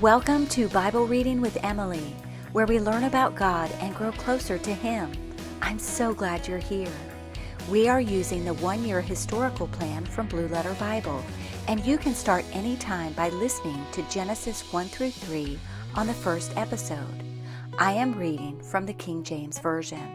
Welcome to Bible Reading with Emily, where we learn about God and grow closer to Him. I'm so glad you're here. We are using the one-year historical plan from Blue Letter Bible, and you can start anytime by listening to Genesis 1 through 3 on the first episode. I am reading from the King James Version.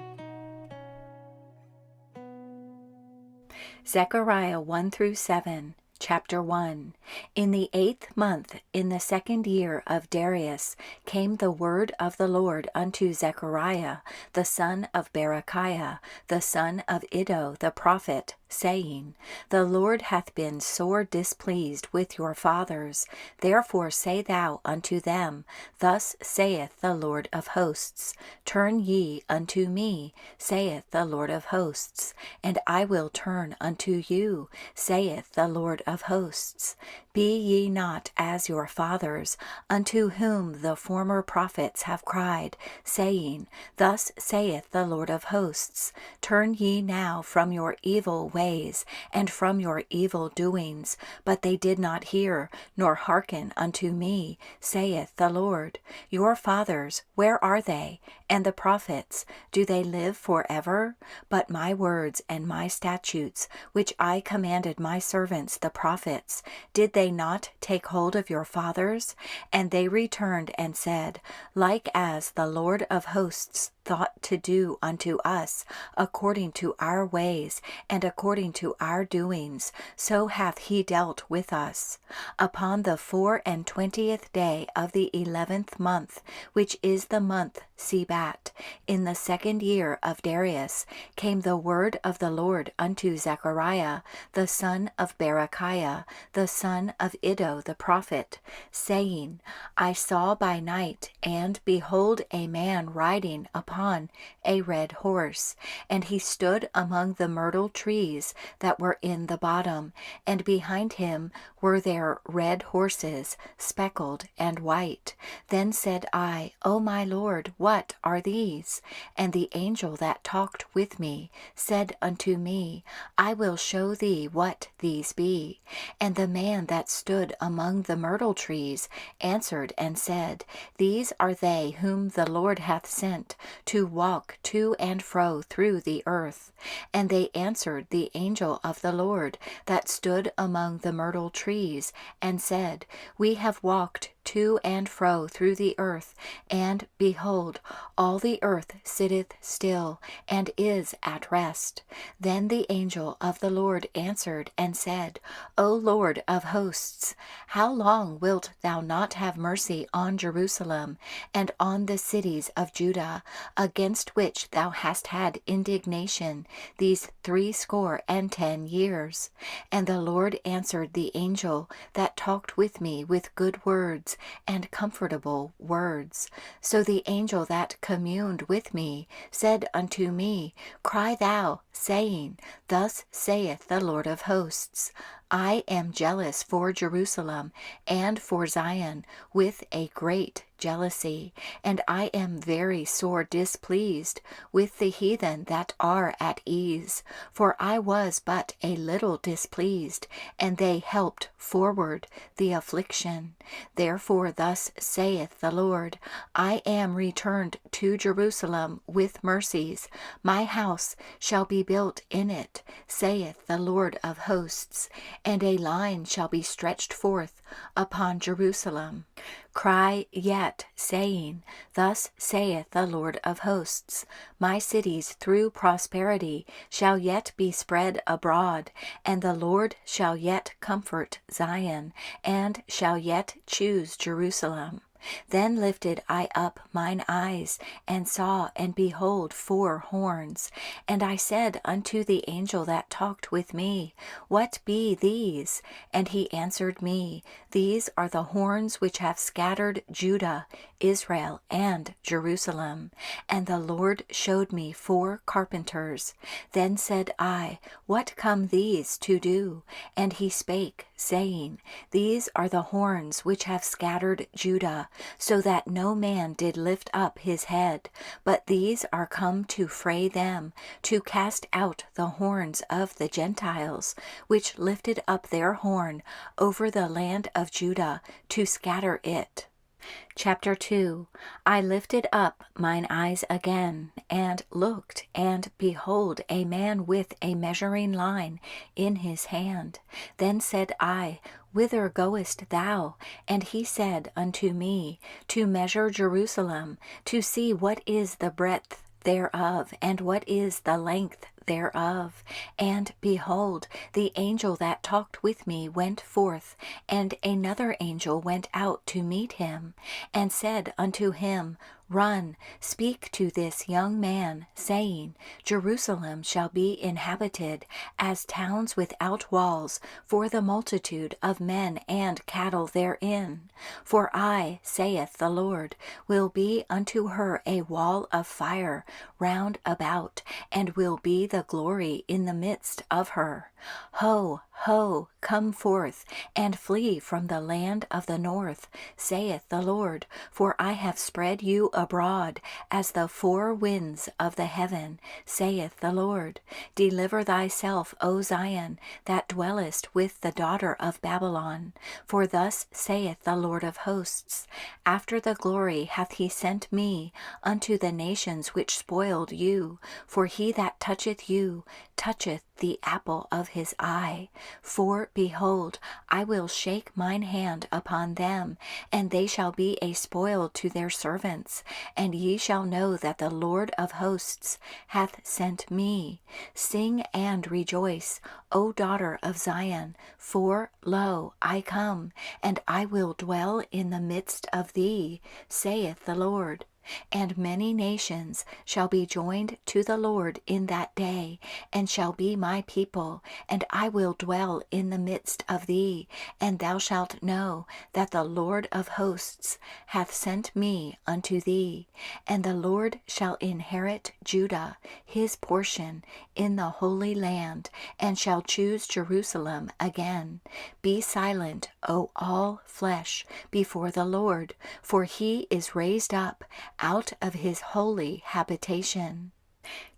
Zechariah 1 through 7. Chapter 1. In the 8th month, in the 2nd year of Darius, came the word of the Lord unto Zechariah, the son of Berechiah, the son of Iddo the prophet, saying, The Lord hath been sore displeased with your fathers. Therefore say thou unto them, Thus saith the Lord of hosts, Turn ye unto me, saith the Lord of hosts, and I will turn unto you, saith the Lord of hosts. Be ye not as your fathers, unto whom the former prophets have cried, saying, Thus saith the Lord of hosts, Turn ye now from your evil ways, and from your evil doings. But they did not hear, nor hearken unto me, saith the Lord. Your fathers, where are they? And the prophets, do they live forever? But my words and my statutes, which I commanded my servants the prophets, did they not take hold of your fathers? And they returned and said, Like as the Lord of hosts thought to do unto us, according to our ways and according to our doings, so hath he dealt with us. Upon the 24th day of the 11th month, which is the month Sebat, in the 2nd year of Darius, came the word of the Lord unto Zechariah, the son of Berechiah, the son of Iddo the prophet, saying, I saw by night, and behold a man riding upon a red horse, and he stood among the myrtle trees that were in the bottom, and behind him were there red horses, speckled and white. Then said I, O my Lord, what are these? And the angel that talked with me said unto me, I will show thee what these be. And the man that stood among the myrtle trees answered and said, These are they whom the Lord hath sent to walk to and fro through the earth. And they answered the angel of the Lord that stood among the myrtle trees, and said, We have walked to and fro through the earth, and behold, all the earth sitteth still, and is at rest. Then the angel of the Lord answered and said, O Lord of hosts, how long wilt thou not have mercy on Jerusalem, and on the cities of Judah, against which thou hast had indignation these 60 years? And the Lord answered the angel that talked with me with good words and comfortable words. So the angel that communed with me said unto me, Cry thou, saying, Thus saith the Lord of hosts, I am jealous for Jerusalem and for Zion with a great jealousy, and I am very sore displeased with the heathen that are at ease. For I was but a little displeased, and they helped forward the affliction. Therefore thus saith the Lord, I am returned to Jerusalem with mercies. My house shall be built in it, saith the Lord of hosts, and a line shall be stretched forth upon Jerusalem. Cry yet, saying, Thus saith the Lord of hosts, My cities through prosperity shall yet be spread abroad, and the Lord shall yet comfort Zion, and shall yet choose Jerusalem. Then lifted I up mine eyes, and saw, and behold 4 horns. And I said unto the angel that talked with me, What be these? And he answered me, These are the horns which have scattered Judah, Israel, and Jerusalem. And the Lord showed me 4 carpenters. Then said I, What come these to do? And he spake, saying, These are the horns which have scattered Judah, so that no man did lift up his head. But these are come to fray them, to cast out the horns of the Gentiles, which lifted up their horn over the land of Judah, to scatter it. Chapter 2. I lifted up mine eyes again, and looked, and behold, a man with a measuring line in his hand. Then said I, Whither goest thou? And he said unto me, To measure Jerusalem, to see what is the breadth thereof, and what is the length thereof. And behold, the angel that talked with me went forth, and another angel went out to meet him, and said unto him, Run, speak to this young man, saying, Jerusalem shall be inhabited as towns without walls, for the multitude of men and cattle therein. For I, saith the Lord, will be unto her a wall of fire round about, and will be the glory in the midst of her. Ho, ho, come forth, and flee from the land of the north, saith the Lord, for I have spread you abroad as the four winds of the heaven, saith the Lord. Deliver thyself, O Zion, that dwellest with the daughter of Babylon. For thus saith the Lord of hosts, After the glory hath he sent me unto the nations which spoiled you, for he that toucheth you toucheth the apple of his eye. For, behold, I will shake mine hand upon them, and they shall be a spoil to their servants. And ye shall know that the Lord of hosts hath sent me. Sing and rejoice, O daughter of Zion, for, lo, I come, and I will dwell in the midst of thee, saith the Lord. And many nations shall be joined to the Lord in that day, and shall be my people, and I will dwell in the midst of thee, and thou shalt know that the Lord of hosts hath sent me unto thee. And the Lord shall inherit Judah, his portion, in the Holy Land, and shall choose Jerusalem again. Be silent, O all flesh, before the Lord, for he is raised up out of his holy habitation.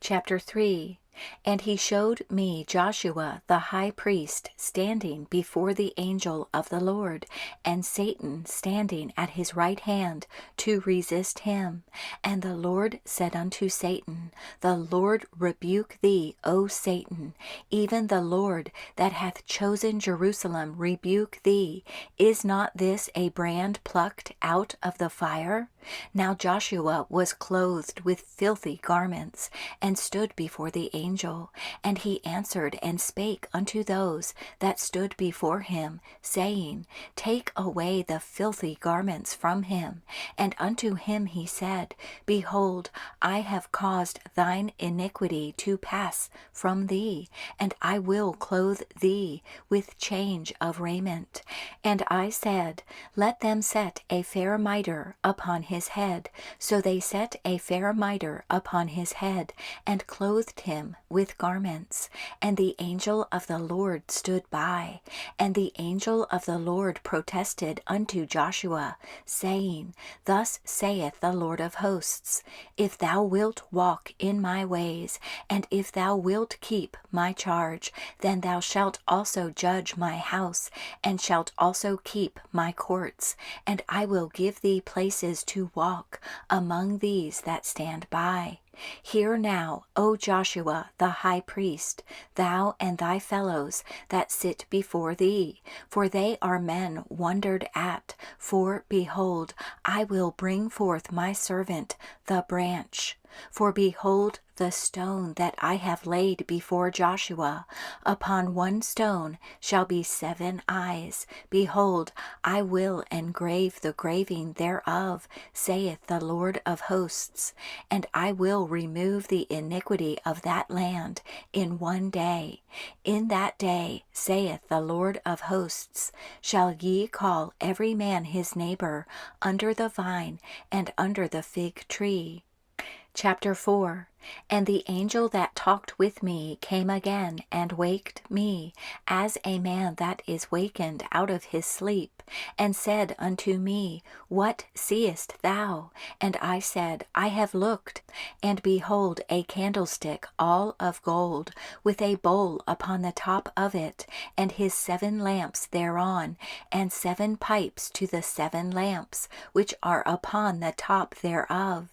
Chapter 3. And he showed me Joshua the high priest standing before the angel of the Lord, and Satan standing at his right hand to resist him. And the Lord said unto Satan, The Lord rebuke thee, O Satan, even the Lord that hath chosen Jerusalem rebuke thee. Is not this a brand plucked out of the fire? Now Joshua was clothed with filthy garments, and stood before the angel. And he answered and spake unto those that stood before him, saying, Take away the filthy garments from him. And unto him he said, Behold, I have caused thine iniquity to pass from thee, and I will clothe thee with change of raiment. And I said, Let them set a fair mitre upon his head. So they set a fair mitre upon his head, and clothed him with garments. And the angel of the Lord stood by. And the angel of the Lord protested unto Joshua, saying, Thus saith the Lord of hosts, If thou wilt walk in my ways, and if thou wilt keep my charge, then thou shalt also judge my house, and shalt also keep my courts, and I will give thee places to walk among these that stand by. Hear now, O Joshua the high priest, thou and thy fellows that sit before thee, for they are men wondered at. For, behold, I will bring forth my servant the branch. For behold, the stone that I have laid before Joshua, upon one stone shall be 7 eyes. Behold, I will engrave the graving thereof, saith the Lord of hosts, and I will remove the iniquity of that land in one day. In that day, saith the Lord of hosts, shall ye call every man his neighbor under the vine and under the fig tree. Chapter 4. And the angel that talked with me came again and waked me, as a man that is wakened out of his sleep, and said unto me, What seest thou? And I said, I have looked, and behold a candlestick all of gold, with a bowl upon the top of it, and his 7 lamps thereon, and 7 pipes to the 7 lamps, which are upon the top thereof,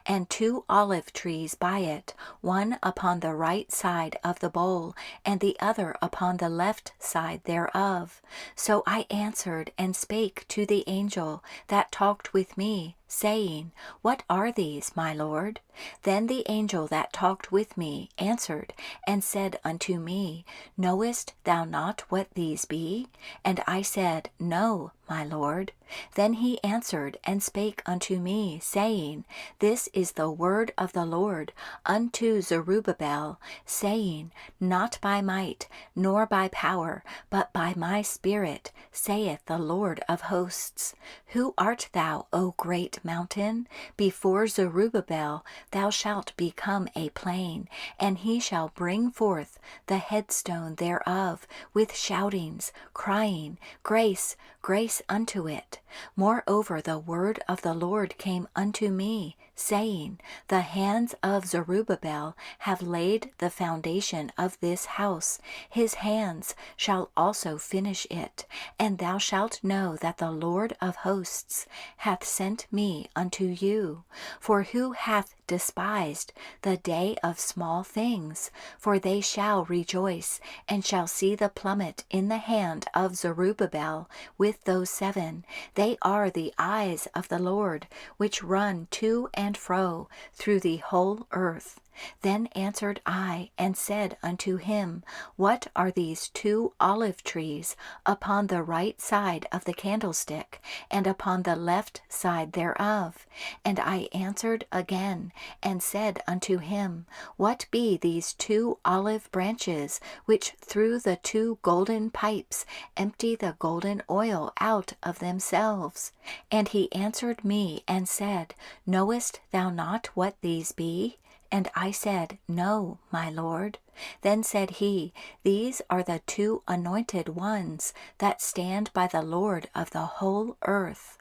and 2 olive trees by it, one upon the right side of the bowl, and the other upon the left side thereof. So I answered and spake to the angel that talked with me, saying, What are these, my Lord? Then the angel that talked with me answered and said unto me, Knowest thou not what these be? And I said, No, my Lord. Then he answered and spake unto me, saying, This is the word of the Lord unto Zerubbabel, saying, Not by might, nor by power, but by my Spirit, saith the Lord of hosts. Who art thou, O great mountain? Before Zerubbabel thou shalt become a plain, and he shall bring forth the headstone thereof with shoutings, crying, Grace, grace unto it. Moreover, the word of the Lord came unto me, saying, The hands of Zerubbabel have laid the foundation of this house. His hands shall also finish it. And thou shalt know that the Lord of hosts hath sent me unto you. For who hath despised the day of small things? For they shall rejoice, and shall see the plummet in the hand of Zerubbabel with those 7. They are the eyes of the Lord, which run to and fro through the whole earth. Then answered I and said unto him, What are these 2 olive trees upon the right side of the candlestick, and upon the left side thereof? And I answered again and said unto him, What be these 2 olive branches, which through the 2 golden pipes empty the golden oil out of themselves? And he answered me and said, Knowest thou not what these be? And I said, No, my Lord. Then said he, These are the 2 anointed ones that stand by the Lord of the whole earth.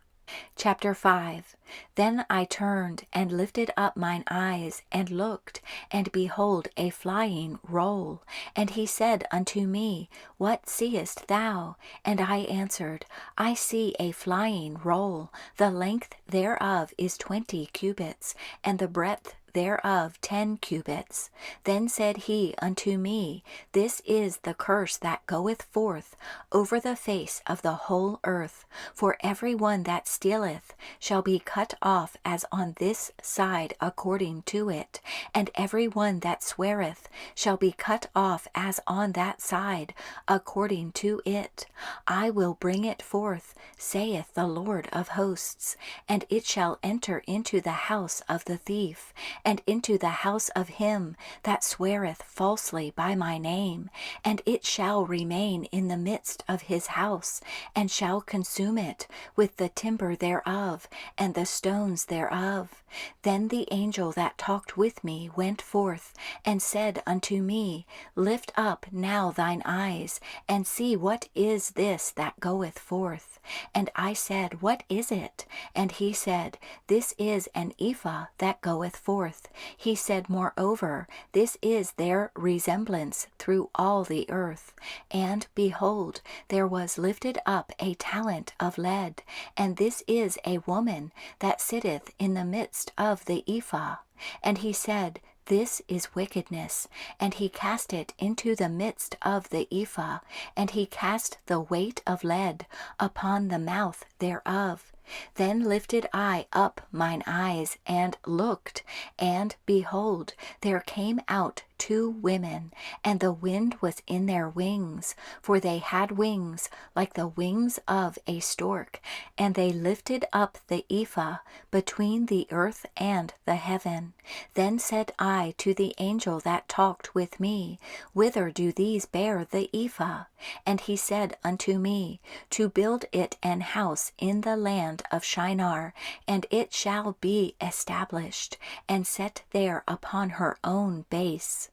Chapter 5. Then I turned and lifted up mine eyes and looked, and behold a flying roll. And he said unto me, What seest thou? And I answered, I see a flying roll. The length thereof is 20 cubits, and the breadth thereof 10 cubits. Then said he unto me, This is the curse that goeth forth over the face of the whole earth. For every one that stealeth shall be cut off as on this side according to it, and every one that sweareth shall be cut off as on that side according to it. I will bring it forth, saith the Lord of hosts, and it shall enter into the house of the thief, and into the house of him that sweareth falsely by my name, and it shall remain in the midst of his house, and shall consume it with the timber thereof, and the stones thereof. Then the angel that talked with me went forth, and said unto me, Lift up now thine eyes, and see what is this that goeth forth. And I said, What is it? And he said, This is an ephah that goeth forth. He said, Moreover, this is their resemblance through all the earth. And behold, there was lifted up a talent of lead, and this is a woman that sitteth in the midst of the ephah. And he said, This is wickedness. And he cast it into the midst of the ephah, and he cast the weight of lead upon the mouth thereof. Then lifted I up mine eyes and looked, and behold, there came out 2 women, and the wind was in their wings, for they had wings like the wings of a stork, and they lifted up the ephah between the earth and the heaven. Then said I to the angel that talked with me, Whither do these bear the ephah? And he said unto me, To build it an house in the land of Shinar, and it shall be established, and set there upon her own base.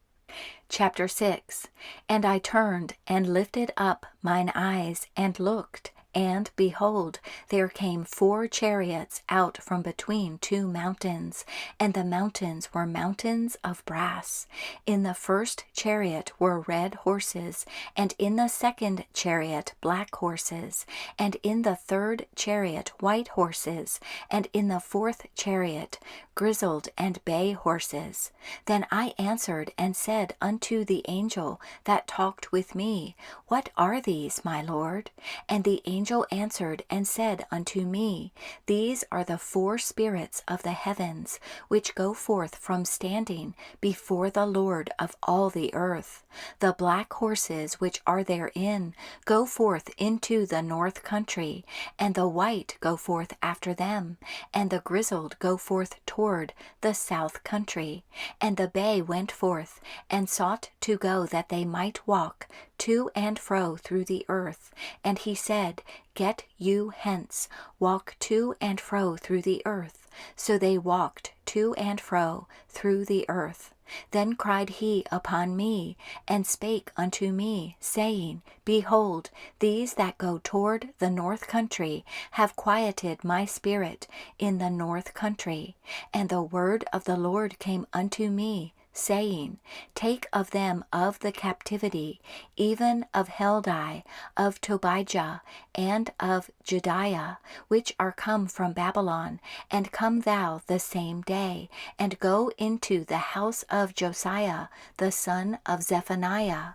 Chapter 6. And I turned and lifted up mine eyes and looked, and behold, there came 4 chariots out from between 2 mountains, and the mountains were mountains of brass. In the first chariot were red horses, and in the second chariot black horses, and in the third chariot white horses, and in the fourth chariot grizzled and bay horses. Then I answered and said unto the angel that talked with me, What are these, my Lord? And the angel answered and said unto me, These are the 4 spirits of the heavens, which go forth from standing before the Lord of all the earth. The black horses which are therein go forth into the north country, and the white go forth after them, and the grizzled go forth toward the south country. And the bay went forth, and sought to go that they might walk to and fro through the earth. And he said, Get you hence, walk to and fro through the earth. So they walked to and fro through the earth. Then cried he upon me, and spake unto me, saying, Behold, these that go toward the north country have quieted my spirit in the north country. And the word of the Lord came unto me, saying, Take of them of the captivity, even of Heldai, of Tobijah, and of Jediah, which are come from Babylon, and come thou the same day, and go into the house of Josiah, the son of Zephaniah.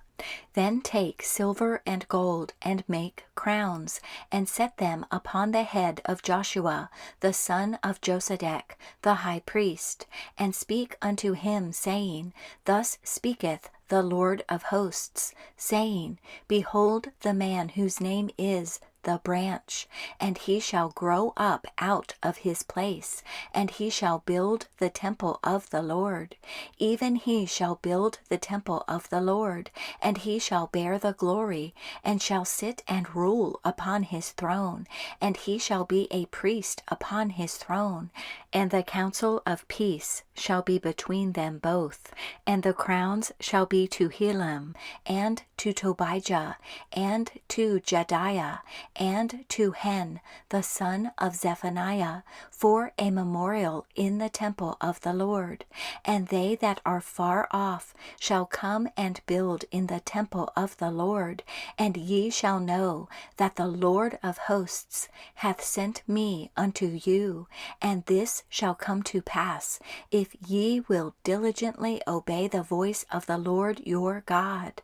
Then take silver and gold, and make crowns, and set them upon the head of Joshua, the son of Josedech, the high priest, and speak unto him, saying, Thus speaketh the Lord of hosts, saying, Behold the man whose name is the branch, and he shall grow up out of his place, and he shall build the temple of the Lord. Even he shall build the temple of the Lord, and he shall bear the glory, and shall sit and rule upon his throne, and he shall be a priest upon his throne. And the counsel of peace shall be between them both, and the crowns shall be to Helem, and to Tobijah, and to Jediah, and to Hen, the son of Zephaniah, for a memorial in the temple of the Lord. And they that are far off shall come and build in the temple of the Lord, and ye shall know that the Lord of hosts hath sent me unto you. And this shall come to pass, if ye will diligently obey the voice of the Lord your God.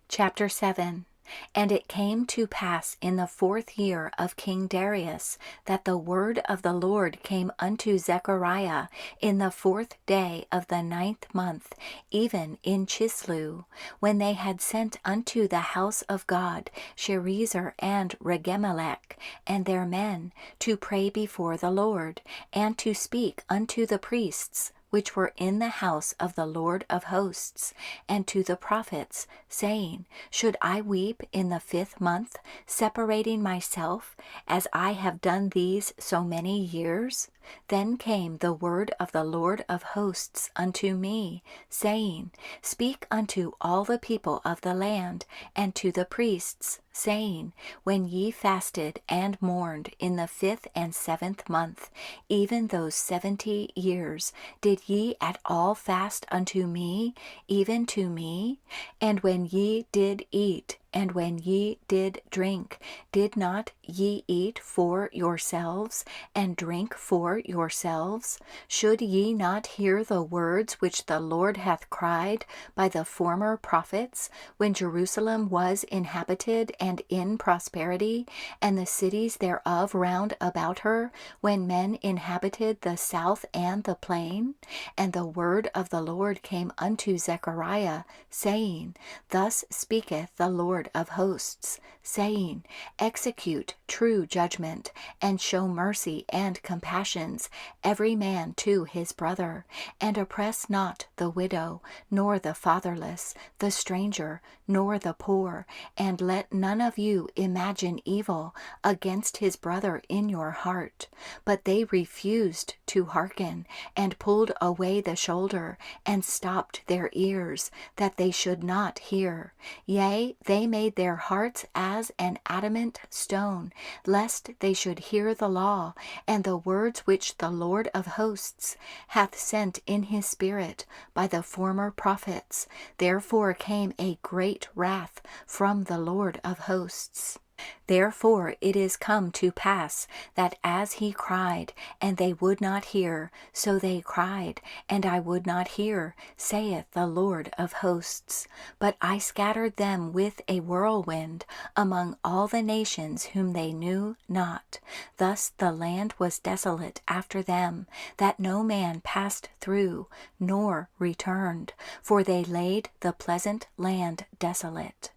Chapter 7. And it came to pass in the 4th year of King Darius, that the word of the Lord came unto Zechariah in the 4th day of the 9th month, even in Chislu, when they had sent unto the house of God Sherezer and Regemelech and their men to pray before the Lord, and to speak unto the priests which were in the house of the Lord of hosts, and to the prophets, saying, Should I weep in the 5th month, separating myself, as I have done these so many years? Then came the word of the Lord of hosts unto me, saying, Speak unto all the people of the land, and to the priests, saying, When ye fasted and mourned in the 5th and 7th month, even those 70 years, did ye at all fast unto me, even to me? And when ye did eat And when ye did drink, did not ye eat for yourselves, and drink for yourselves? Should ye not hear the words which the Lord hath cried by the former prophets, when Jerusalem was inhabited and in prosperity, and the cities thereof round about her, when men inhabited the south and the plain? And the word of the Lord came unto Zechariah, saying, Thus speaketh the Lord of hosts, saying, Execute true judgment, and show mercy and compassions, every man to his brother, and oppress not the widow, nor the fatherless, the stranger, nor the poor, and let none of you imagine evil against his brother in your heart. But they refused to hearken, and pulled away the shoulder, and stopped their ears, that they should not hear. Yea, they made their hearts as an adamant stone, lest they should hear the law, and the words which the Lord of hosts hath sent in his Spirit by the former prophets. Therefore came a great wrath from the Lord of hosts. Therefore it is come to pass, that as he cried, and they would not hear, so they cried, and I would not hear, saith the Lord of hosts. But I scattered them with a whirlwind among all the nations whom they knew not. Thus the land was desolate after them, that no man passed through, nor returned, for they laid the pleasant land desolate.